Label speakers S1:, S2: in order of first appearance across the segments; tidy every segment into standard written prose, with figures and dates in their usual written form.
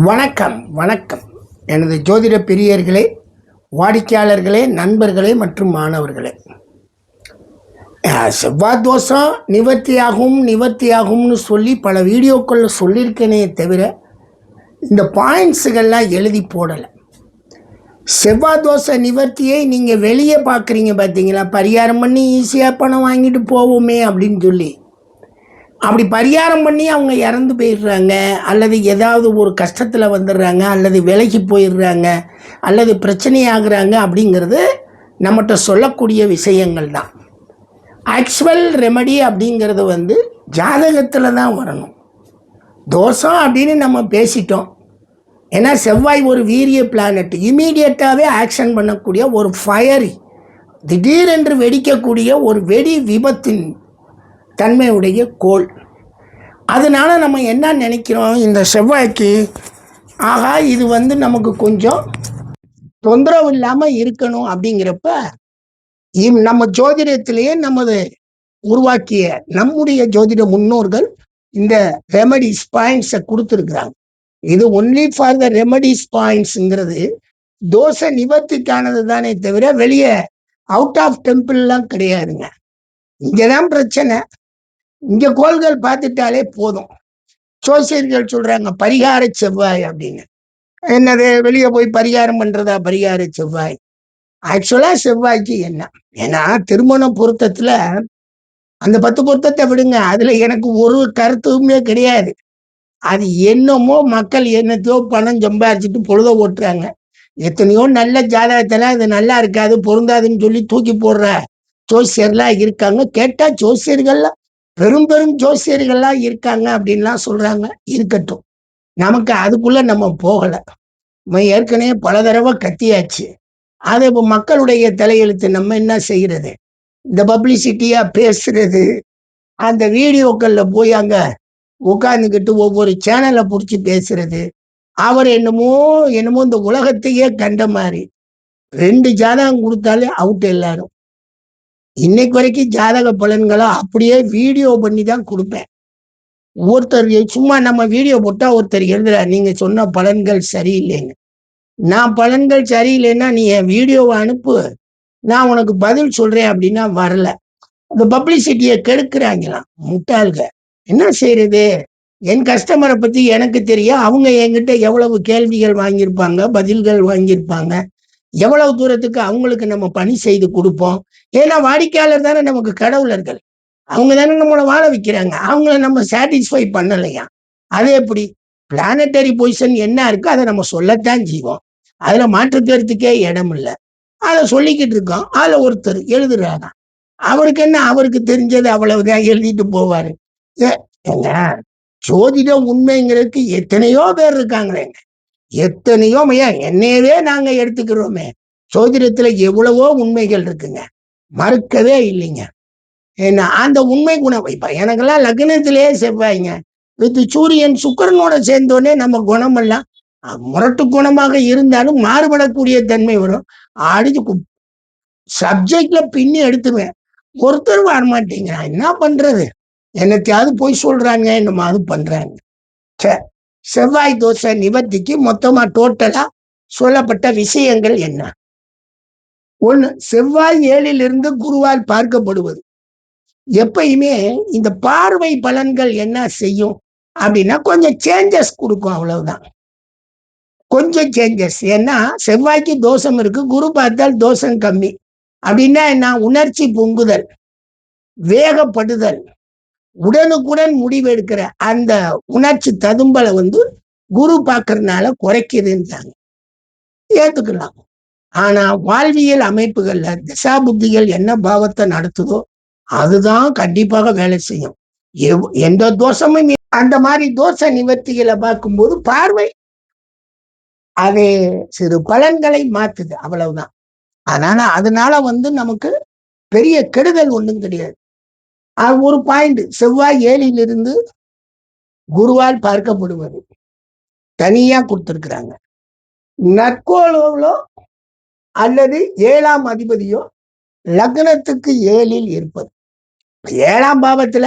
S1: வணக்கம் வணக்கம் எனது ஜோதிட பிரியர்களே, வாடிக்கையாளர்களே, நண்பர்களே மற்றும் மாணவர்களே. செவ்வாய் தோஷம் நிவர்த்தியாகும்னு சொல்லி பல வீடியோக்களில் சொல்லியிருக்கேனே தவிர இந்த பாயிண்ட்ஸுகள்லாம் எழுதி போடலை. செவ்வாய் தோஷ நிவர்த்தியை நீங்கள் வெளியே பார்க்குறீங்க பார்த்தீங்களா, பரிகாரம் பண்ணி ஈஸியாக பணம் வாங்கிட்டு போவோமே அப்படின்னு சொல்லி. அப்படி பரிகாரம் பண்ணி அவங்க இறந்து போயிடுறாங்க, அல்லது ஏதாவது ஒரு கஷ்டத்தில் வந்துடுறாங்க, அல்லது விலைக்கு போயிடுறாங்க, அல்லது பிரச்சனையாகிறாங்க. அப்படிங்கிறது நம்மகிட்ட சொல்லக்கூடிய விஷயங்கள் தான். ஆக்சுவல் ரெமடி அப்படிங்கிறது ஜாதகத்தில் தான் வரணும். தோஷம் அப்படின்னு நம்ம பேசிட்டோம். ஏன்னா செவ்வாய் ஒரு வீரிய பிளானட், இமீடியட்டாகவே ஆக்ஷன் பண்ணக்கூடிய ஒரு ஃபயரி, திடீரென்று வெடிக்கக்கூடிய ஒரு வெடி விபத்தின் தன்மையுடைய கோள். அதனால நம்ம என்ன நினைக்கிறோம், இந்த செவ்வாய்க்கு ஆகா இது நமக்கு கொஞ்சம் தொந்தரவு இல்லாமல் இருக்கணும் அப்படிங்கிறப்ப நம்ம ஜோதிடத்திலேயே நமது உருவாக்கிய நம்முடைய ஜோதிட முன்னோர்கள் இந்த ரெமடிஸ் பாயிண்ட்ஸை கொடுத்துருக்குறாங்க. இது ஒன்லி ஃபார் த ரெமடிஸ் பாயிண்ட்ஸுங்கிறது தோஷ நிவர்த்திக்கானது தானே தவிர வெளியே அவுட் ஆஃப் டெம்பிள்லாம் கிடையாதுங்க. இங்கதான் பிரச்சனை. இங்க கோள்கள் பார்த்துட்டாலே போதும். ஜோசியர்கள் சொல்றாங்க பரிகார செவ்வாய் அப்படின்னு. என்னது, வெளியே போய் பரிகாரம் பண்றதா பரிகார செவ்வாய்? ஆக்சுவலா செவ்வாய்க்கு என்ன, ஏன்னா திருமண பொருத்தத்துல அந்த 10 பொருத்தத்தை விடுங்க, அதுல எனக்கு ஒரு கருத்துமே கிடையாது. அது என்னமோ மக்கள் என்னத்தையோ பணம் சம்பாரிச்சுட்டு பொழுத ஓட்டுறாங்க. எத்தனையோ நல்ல ஜாதகத்துல அது நல்லா இருக்காது, பொருந்தாதுன்னு சொல்லி தூக்கி போடுற ஜோசியர்லாம் இருக்காங்க. கேட்டா ஜோசியர்கள்லாம் பெரும் ஜோசியர்கள்லாம் இருக்காங்க அப்படின்லாம் சொல்றாங்க. இருக்கட்டும், நமக்கு அதுக்குள்ள நம்ம போகல. நம்ம ஏற்கனவே பல தடவை கத்தியாச்சு. அதை இப்போ மக்களுடைய தலையெழுத்து நம்ம என்ன செய்யறது? இந்த பப்ளிசிட்டியா பேசுறது, அந்த வீடியோக்கள்ல போய் அங்க உட்காந்துக்கிட்டு ஒவ்வொரு சேனலை பிடிச்சி பேசுறது. அவர் என்னமோ இந்த உலகத்தையே கண்ட மாதிரி 2 ஜாதகம் கொடுத்தாலே அவுட் எல்லாரும். இன்னைக்கு வரைக்கும் ஜாதக பலன்களை அப்படியே வீடியோ பண்ணி தான் கொடுப்பேன். ஒருத்தர் சும்மா நம்ம வீடியோ போட்டா ஒருத்தர் எழுதுறாரு, நீங்க சொன்ன பலன்கள் சரியில்லைன்னு. நான் பலன்கள் சரியில்லைன்னா நீ என் வீடியோவை அனுப்பு, நான் உனக்கு பதில் சொல்றேன் அப்படின்னா வரல. அந்த பப்ளிசிட்டியை கெடுக்கிறாங்களாம் முட்டாள்க. என்ன செய்யறது? என் கஸ்டமரை பத்தி எனக்கு தெரியும். அவங்க என்கிட்ட எவ்வளவு கேள்விகள் வாங்கியிருப்பாங்க, பதில்கள் வாங்கியிருப்பாங்க, எவ்வளவு தூரத்துக்கு அவங்களுக்கு நம்ம பணி செய்து கொடுப்போம். ஏன்னா வாடிக்கையாளர் தானே நமக்கு கடவுளர்கள். அவங்க தானே நம்மளை வாழ வைக்கிறாங்க. அவங்கள நம்ம சாட்டிஸ்ஃபை பண்ணலையா? அது எப்படி? பிளானட்டரி பொசிஷன் என்ன இருக்கு அதை நம்ம சொல்லத்தான் செய்வோம். அதுல மாற்று கருத்துக்கே இடம் இல்லை. அதை சொல்லிக்கிட்டு இருக்கோம். அதுல ஒருத்தர் எழுதுறாங்க, அவருக்கு என்ன, அவருக்கு தெரிஞ்சது அவ்வளவுதான் எழுதிட்டு போவாரு. ஏங்க, ஜோதிடம் உண்மைங்கிறதுக்கு எத்தனையோ பேர் இருக்காங்களேங்க, எத்தனையோ. என்னையவே நாங்க எடுத்துக்கிறோமே, ஜோதிடத்துல எவ்வளவோ உண்மைகள் இருக்குங்க, மறுக்கவே இல்லைங்க. ஏன்னா அந்த உண்மை குணம் இப்ப எனக்கெல்லாம் லக்னத்திலேயே செவ்வாய்ங்க வித் சூரியன் சுக்கிரனோட சேர்ந்தோடனே நம்ம குணமெல்லாம் முரட்டு குணமாக இருந்தாலும் மாறுபடக்கூடிய தன்மை வரும். அடிச்சு சப்ஜெக்ட்ல பின்னி எடுத்துருவேன். ஒருத்தர் வரமாட்டேங்கிறான். என்ன பண்றது? என்னத்தையாவது போய் சொல்றாங்க, என்னமாவது பண்றாங்க. செவ்வாய் தோஷ நிவர்த்திக்கு மொத்தமா டோட்டலா சொல்லப்பட்ட விஷயங்கள் என்ன? 1, செவ்வாய் 7ல் குருவால் பார்க்கப்படுவது. எப்பயுமே இந்த பார்வை பலன்கள் என்ன செய்யும் அப்படின்னா கொஞ்சம் சேஞ்சஸ் கொடுக்கும், அவ்வளவுதான். கொஞ்சம் சேஞ்சஸ். ஏன்னா செவ்வாய்க்கு தோஷம் இருக்கு, குரு பார்த்தால் தோஷம் கம்மி. அப்படின்னா என்ன? உணர்ச்சி பொங்குதல், வேகப்படுதல், உடனுக்குடன் முடிவு எடுக்கிற அந்த உணர்ச்சி ததும்பலை குரு பார்க்கறதுனால குறைக்குதுன்றாங்க. ஏத்துக்கலாம். ஆனா வாழ்வியல் அமைப்புகள்ல திசா புத்திகள் என்ன பாவத்தை நடத்துதோ அதுதான் கண்டிப்பாக வேலை செய்யும். எந்த தோஷமும் அந்த மாதிரி தோஷ நிவர்த்திகளை பார்க்கும்போது பார்வை அது சிறு பலன்களை மாத்துது, அவ்வளவுதான். அதனால நமக்கு பெரிய கெடுதல் ஒன்றும் கிடையாது. ஒரு பாயிண்ட், செவ்வாய் 7ல் குருவால் பார்க்கப்படுவது தனியா கொடுத்திருக்கிறாங்க. நற்கோளோ அல்லது 7ஆம் அதிபதியோ லக்னத்துக்கு 7ல் இருப்பது. 7ஆம் பாவத்துல,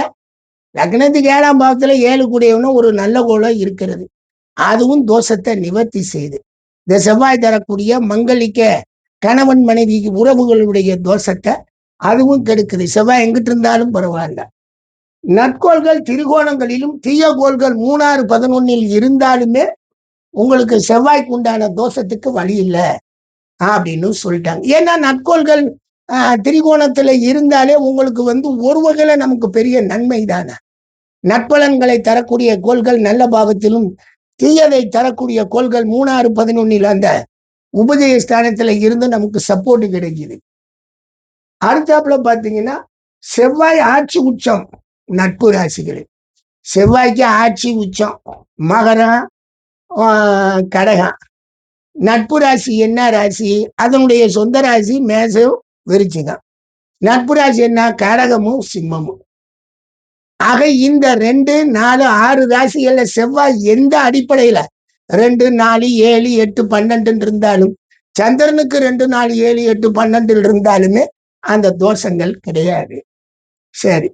S1: லக்னத்துக்கு 7ஆம் பாவத்துல 7 கூடியவனும் ஒரு நல்ல கோளம் இருக்கிறது. அதுவும் தோஷத்தை நிவர்த்தி செய்யுது. இந்த செவ்வாய் தரக்கூடிய மங்களிக்க கணவன் மனைவி உறவுகளுடைய தோஷத்தை அதுவும் கெடுக்குது. செவ்வாய் எங்கிட்டு இருந்தாலும் பரவாயில்ல. நற்கோள்கள் திரிகோணங்களிலும் தீய கோள்கள் 3, 6, 11 இருந்தாலுமே உங்களுக்கு செவ்வாய்க்கு உண்டான தோஷத்துக்கு வழி இல்லை அப்படின்னு சொல்லிட்டாங்க. ஏன்னா நற்கோள்கள் திரிகோணத்துல இருந்தாலே உங்களுக்கு ஒரு வகையில நமக்கு பெரிய நன்மை தானே. நற்பலன்களை தரக்கூடிய கோள்கள் நல்ல பாவத்திலும், தீயதை தரக்கூடிய கோள்கள் 3, 6, 11 அந்த உபஜய ஸ்தானத்துல இருந்து நமக்கு சப்போர்ட் கிடைக்குது. அடுத்தாப்புல பாத்தீங்கன்னா செவ்வாய் ஆட்சி உச்சம் நட்பு ராசிகள். செவ்வாய்க்கு ஆட்சி உச்சம் மகரம், கடகம். நட்பு ராசி என்ன ராசி? அதனுடைய சொந்த ராசி மேசம், விருச்சிகம். நட்பு ராசி என்ன? கடகமும் சிம்மமும். ஆக இந்த 2, 4, 6 ராசிகள்ல செவ்வாய் எந்த அடிப்படையில 2, 4, 7, 8, 12 இருந்தாலும், சந்திரனுக்கு 2, 4, 7, 8, 12 இருந்தாலுமே அந்த தோஷங்கள் கிடையாது. சரி,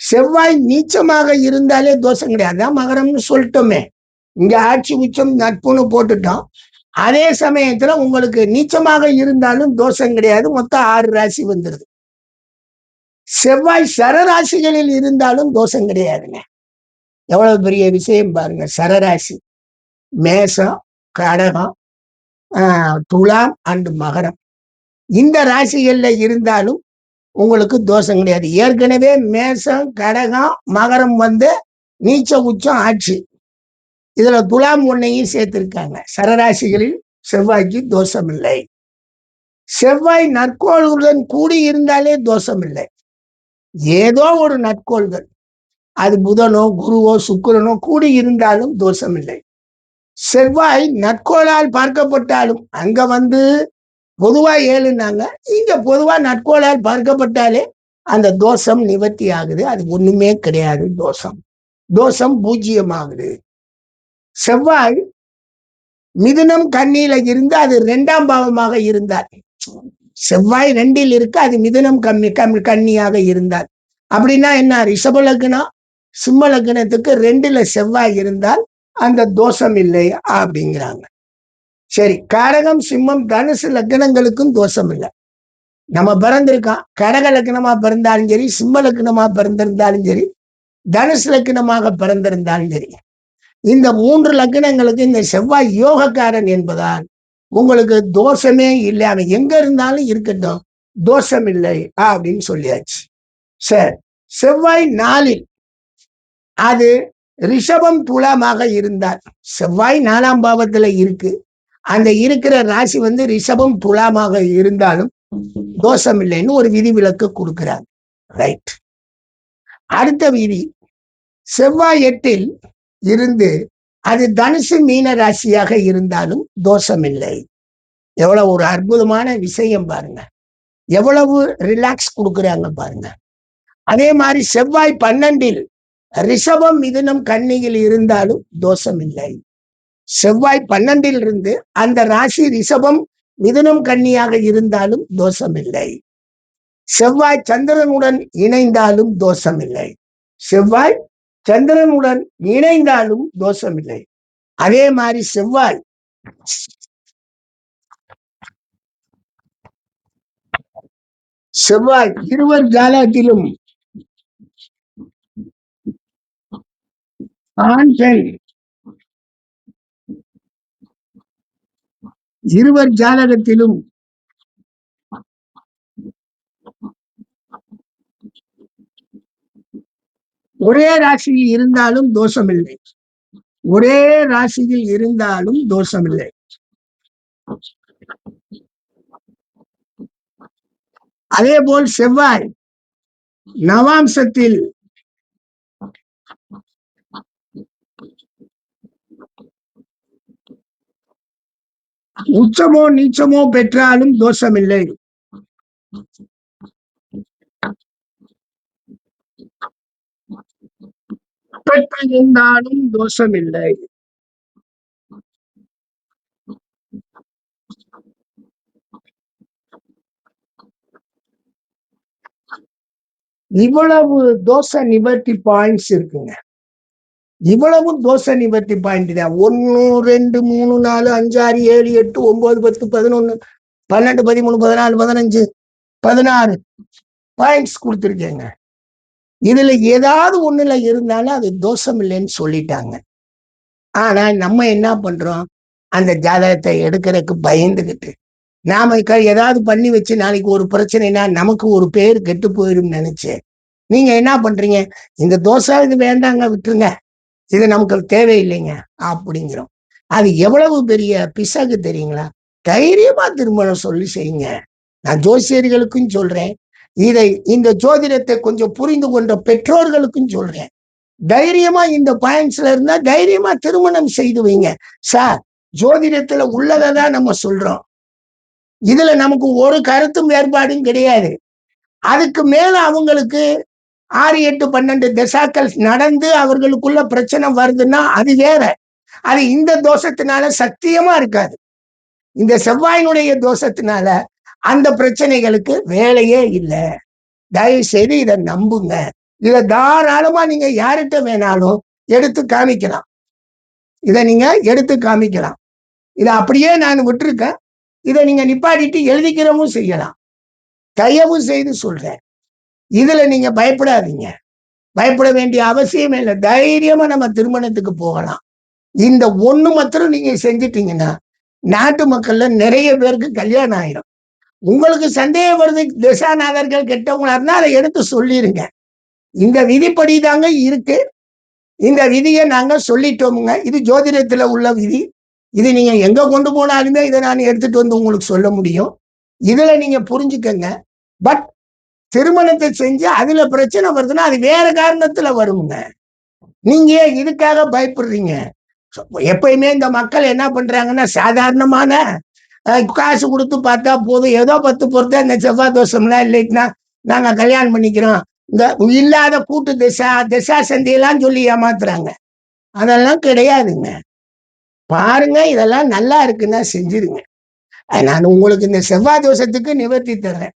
S1: செவ்வாய் நீச்சமாக இருந்தாலே தோஷம் கிடையாது. மகரம்னு சொல்லிட்டோமே, இங்க ஆட்சி உச்சம் நட்புன்னு போட்டுட்டோம். அதே சமயத்துல உங்களுக்கு நீச்சமாக இருந்தாலும் தோஷம் கிடையாது. மொத்தம் 6 ராசி வந்துருது. செவ்வாய் சரராசிகளில் இருந்தாலும் தோஷம் கிடையாதுங்க. எவ்வளவு பெரிய விஷயம் பாருங்க. சரராசி மேசம், கடகம், துலாம் அண்டு மகரம் இந்த ராசிகள்ல இருந்தாலும் உங்களுக்கு தோஷம் கிடையாது. ஏற்கனவே மேசம், கடகம், மகரம் நீச்ச உச்சம் ஆட்சி. இதுல துலாம் ஒன்னையும் சேர்த்திருக்காங்க. சரராசிகளில் செவ்வாய்க்கு தோஷம் இல்லை. செவ்வாய் நற்கோள்களுடன் கூடி இருந்தாலே தோஷம் இல்லை. ஏதோ ஒரு நற்கோள்கள், அது புதனோ குருவோ சுக்கிரனோ கூடி இருந்தாலும் தோஷம் இல்லை. செவ்வாய் நற்கோளால் பார்க்கப்பட்டாலும் அங்க பொதுவா 7ன்னாங்க, இங்க பொதுவா நற்கோளால் பார்க்கப்பட்டாலே அந்த தோஷம் நிவர்த்தி ஆகுது. அது ஒண்ணுமே கிடையாது. தோஷம் பூஜ்ஜியமாகுது. செவ்வாய் மிதுனம் கன்னியில இருந்து அது 2ஆம் பாவமாக இருந்தார். செவ்வாய் 2ல் இருக்கு, அது மிதுனம் கன்னியாக இருந்தார். அப்படின்னா என்ன? ரிஷப லக்னம் சிம்ம லக்னத்துக்கு 2ல செவ்வாய் இருந்தால் அந்த தோஷம் இல்லை அப்படிங்கிறாங்க. சரி, கடகம் சிம்மம் தனுசு லக்னங்களுக்கும் தோஷம் இல்லை. நம்ம பிறந்திருக்கோம், கடக லக்னமா பிறந்தாலும் சரி, சிம்ம லக்னமா பிறந்திருந்தாலும் சரி, தனுசு லக்னமாக பிறந்திருந்தாலும் சரி, இந்த 3 லக்னங்களுக்கு இந்த செவ்வாய் யோகக்காரன் என்பதால் உங்களுக்கு தோஷமே இல்லை. அவன் எங்க இருந்தாலும் இருக்கட்டும், தோஷம் இல்லை அப்படின்னு சொல்லியாச்சு. சரி, செவ்வாய் 4ல் அது ரிஷபம் துலாமாக இருந்தார். செவ்வாய் 4ஆம் பாவத்துல இருக்கு. அந்த இருக்கிற ராசி ரிஷபம் துலாமாக இருந்தாலும் தோஷம் இல்லைன்னு ஒரு விதி விலக்கு கொடுக்கிறார். ரைட். அடுத்த விதி, செவ்வாய் 8ல் இருந்து அது தனுசு மீன ராசியாக இருந்தாலும் தோஷம் இல்லை. எவ்வளவு ஒரு அற்புதமான விஷயம் பாருங்க. எவ்வளவு ரிலாக்ஸ் கொடுக்குறாங்க பாருங்க. அதே மாதிரி செவ்வாய் 12ல் ரிஷபம் மிதுனம் கன்னியில் இருந்தாலும் தோஷம் இல்லை. செவ்வாய் 12ல் இருந்து அந்த ராசி ரிஷபம் மிதுனம் கன்னியாக இருந்தாலும் தோஷம் இல்லை. செவ்வாய் சந்திரனுடன் இணைந்தாலும் தோஷம் இல்லை. செவ்வாய் சந்திரனுடன் இணைந்தாலும் தோஷம் இல்லை. அதே மாதிரி செவ்வாய் இருவர் ஜாதகத்திலும் ஆண் பெண் இருவர் ஜாதகத்திலும் ஒரே ராசியில் இருந்தாலும் தோஷம் இல்லை. ஒரே ராசியில் இருந்தாலும் தோஷம் இல்லை. அதே போல் செவ்வாய் நவாம்சத்தில் உச்சமோ நீச்சமோ பெற்றாலும் தோஷமில்லை. பெற்றிருந்தாலும் தோஷமில்லை. இவ்வளவு தோஷ நிவர்த்தி பாயிண்ட்ஸ் இருக்குங்க. இவ்வளவும் தோஷ நிவர்த்தி பாயிண்ட் தான். 1 2 3 4 5 6 7 8 9 10 11 12 13 14 15 16 பாயிண்ட்ஸ் கொடுத்துருக்கேங்க. இதுல ஏதாவது ஒண்ணுல இருந்தாலும் அது தோஷம் இல்லைன்னு சொல்லிட்டாங்க. ஆனா நம்ம என்ன பண்றோம், அந்த ஜாதகத்தை எடுக்கிறதுக்கு பயந்துகிட்டு நாம ஏதாவது பண்ணி வச்சு நாளைக்கு ஒரு பிரச்சனைனா நமக்கு ஒரு பேர் கெட்டு போயிடும் நினைச்சு நீங்க என்ன பண்றீங்க, இந்த தோசை இது வேண்டாங்க விட்டுருங்க, இது நமக்கு தேவையில்லைங்க அப்படிங்கிறோம். அது எவ்வளவு பெரிய பிசகு தெரியுங்களா? தைரியமா திருமணம் சொல்லி செய்யுங்க. நான் ஜோசியர்களுக்கும் சொல்றேன், இதை இந்த ஜோதிடத்தை கொஞ்சம் புரிந்து கொண்ட பெற்றோர்களுக்கும் சொல்றேன். தைரியமா இந்த பாயிண்ட்ஸ்ல இருந்தா தைரியமா திருமணம் செய்து வைங்க. சார், ஜோதிடத்துல உள்ளதை தான் நம்ம சொல்றோம். இதுல நமக்கு ஒரு கருத்தும் வேறுபாடும் கிடையாது. அதுக்கு மேல அவங்களுக்கு 6 8 12 தசாக்கள் நடந்து அவர்களுக்குள்ள பிரச்சனை வருதுன்னா அது வேற. அது இந்த தோஷத்தினால சத்தியமா இருக்காது. இந்த செவ்வாயினுடைய தோஷத்தினால அந்த பிரச்சனைகளுக்கு வேலையே இல்லை. தயவு செய்து இதை நம்புங்க. இதை தாராளமா நீங்க யார்கிட்ட வேணாலும் எடுத்து காமிக்கலாம். இதை நீங்க எடுத்து காமிக்கலாம். இதை அப்படியே நான் விட்டுருக்கேன். இதை நீங்க நிப்பாட்டிட்டு எழுதிக்கிறவும் செய்யலாம். தயவு செய்து சொல்றேன், இதுல நீங்க பயப்படாதீங்க. பயப்பட வேண்டிய அவசியமே இல்லை. தைரியமா நம்ம திருமணத்துக்கு போகலாம். இந்த ஒண்ணு மாத்திரம் நீங்க செஞ்சிட்டீங்கன்னா நாட்டு மக்கள்ல நிறைய பேருக்கு கல்யாணம் ஆயிடும். உங்களுக்கு சந்தேகம் வருது, திசாநாதர்கள் கெட்டவங்களா இருந்தா அதை எடுத்து சொல்லிருங்க. இந்த விதிப்படி தாங்க இருக்கு. இந்த விதியை நாங்க சொல்லிட்டோமுங்க. இது ஜோதிடத்துல உள்ள விதி. இது நீங்க எங்க கொண்டு போனாலுமே இதை நான் எடுத்துட்டு வந்து உங்களுக்கு சொல்ல முடியும். இதுல நீங்க புரிஞ்சுக்கங்க. பட் திருமணத்தை செஞ்சு அதுல பிரச்சனை வருதுன்னா அது வேற காரணத்துல வருங்க. நீங்க இதுக்காக பயப்படுறீங்க. எப்பயுமே இந்த மக்கள் என்ன பண்றாங்கன்னா, சாதாரணமான காசு கொடுத்து பார்த்தா போதும், ஏதோ 10 பொறுத்தா இந்த செவ்வாய் தோஷம்லாம் இல்லைன்னா நாங்க கல்யாணம் பண்ணிக்கிறோம், இந்த இல்லாத கூட்டு திசா சந்தையெல்லாம் சொல்லி ஏமாத்துறாங்க. அதெல்லாம் கிடையாதுங்க. பாருங்க, இதெல்லாம் நல்லா இருக்குன்னா செஞ்சிருங்க. நான் உங்களுக்கு இந்த செவ்வாய் தோஷத்துக்கு நிவர்த்தி தர்றேன்.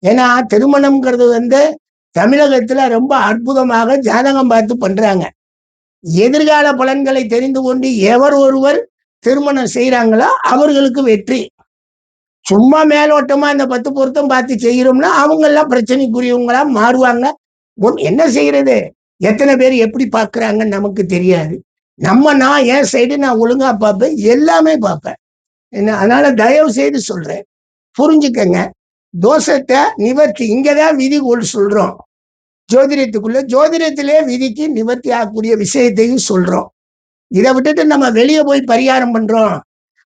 S1: ஏன்னா திருமணம்ங்கிறது தமிழகத்துல ரொம்ப அற்புதமாக ஜாதகம் பார்த்து பண்றாங்க. எதிர்கால பலன்களை தெரிந்து கொண்டு எவர் ஒருவர் திருமணம் செய்யறாங்களோ அவர்களுக்கு வெற்றி. சும்மா மேலோட்டமா இந்த 10 பொருத்தம் பார்த்து செய்யறோம்னா அவங்க எல்லாம் பிரச்சனைக்குரியவங்களா மாறுவாங்க. என்ன செய்யறது, எத்தனை பேர் எப்படி பாக்குறாங்கன்னு நமக்கு தெரியாது. நான் என் சைடு நான் ஒழுங்கா பார்ப்பேன், எல்லாமே பார்ப்பேன். என்ன, அதனால தயவு செய்து சொல்றேன், புரிஞ்சுக்கங்க. தோஷத்தை நிவர்த்தி இங்கதான் விதி சொல்றோம். ஜோதிடத்திலே விதிக்கு நிவர்த்தி ஆகக்கூடிய விஷயத்தையும் சொல்றோம். இதை விட்டுட்டு நம்ம வெளியே போய் பரிகாரம் பண்றோம்.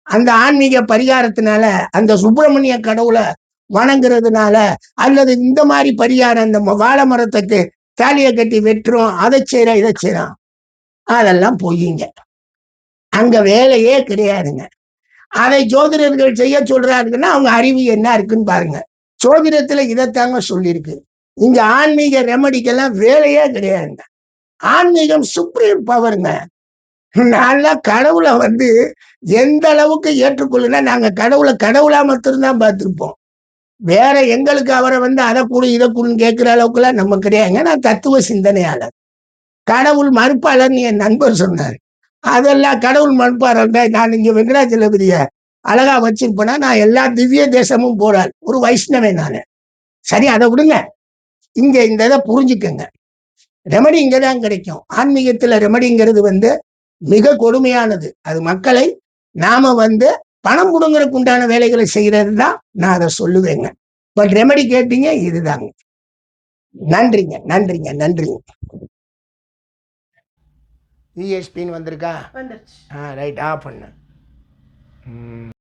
S1: அந்த ஆன்மீக பரிகாரத்தினால, அந்த சுப்பிரமணிய கடவுளை வணங்குறதுனால, அல்லது இந்த மாதிரி பரிகாரம், இந்த வாழை மரத்துக்கு தாலியை கட்டி வெட்டுறோம், அதை செய்யறோம், இதை செய்யறோம், அதெல்லாம் பொய்யுங்க. அங்க வேலையே கிடையாதுங்க. அதை ஜோதிடர்கள் செய்ய சொல்றாருன்னா அவங்க அறிவு என்ன இருக்குன்னு பாருங்க. ஜோதிடத்துல இதைத்தாங்க சொல்லியிருக்கு. இங்க ஆன்மீக ரெமடிக்கெல்லாம் வேலையே கிடையாதுங்க. ஆன்மீகம் சுப்ரீம் பவருங்க. நான்லாம் கடவுளை எந்த அளவுக்கு ஏற்றுக்கொள்ளுனா, நாங்க கடவுளை கடவுளா மட்டும்தான் பார்த்துருப்போம். வேற எங்களுக்கு அவரை அதை கூடு இதை கூடுன்னு கேட்கிற அளவுக்குலாம் நம்ம கிடையாதுங்க. நான் தத்துவ சிந்தனையாளர். கடவுள் மறுப்பாளர்னு என் நண்பர் சொன்னார். அதெல்லாம் கடவுள் மறுப்பாளர் தான். நான் இங்க வெங்கடாச்சலபதிய அழகா வச்சிருப்பேன்னா நான் எல்லா திவ்ய தேசமும் போறாள் ஒரு வைஷ்ணவன் நானு. சரி, அதை விடுங்க. இங்க இந்த இதை புரிஞ்சுக்கங்க. ரெமடி இங்கதான் கிடைக்கும். ஆன்மீகத்துல ரெமடிங்கிறது மிக கொடுமையானது. அது மக்களை நாம பணம் புடுங்கிறதுக்கு உண்டான வேலைகளை செய்யறது தான் நான் அதை சொல்லுவேங்க. பட் ரெமடி கேட்டீங்க, இதுதாங்க. நன்றிங்க, நன்றிங்க, நன்றிங்க. ESPன்னு வந்திருக்கா? ரைட், ஆஃப் பண்ணு.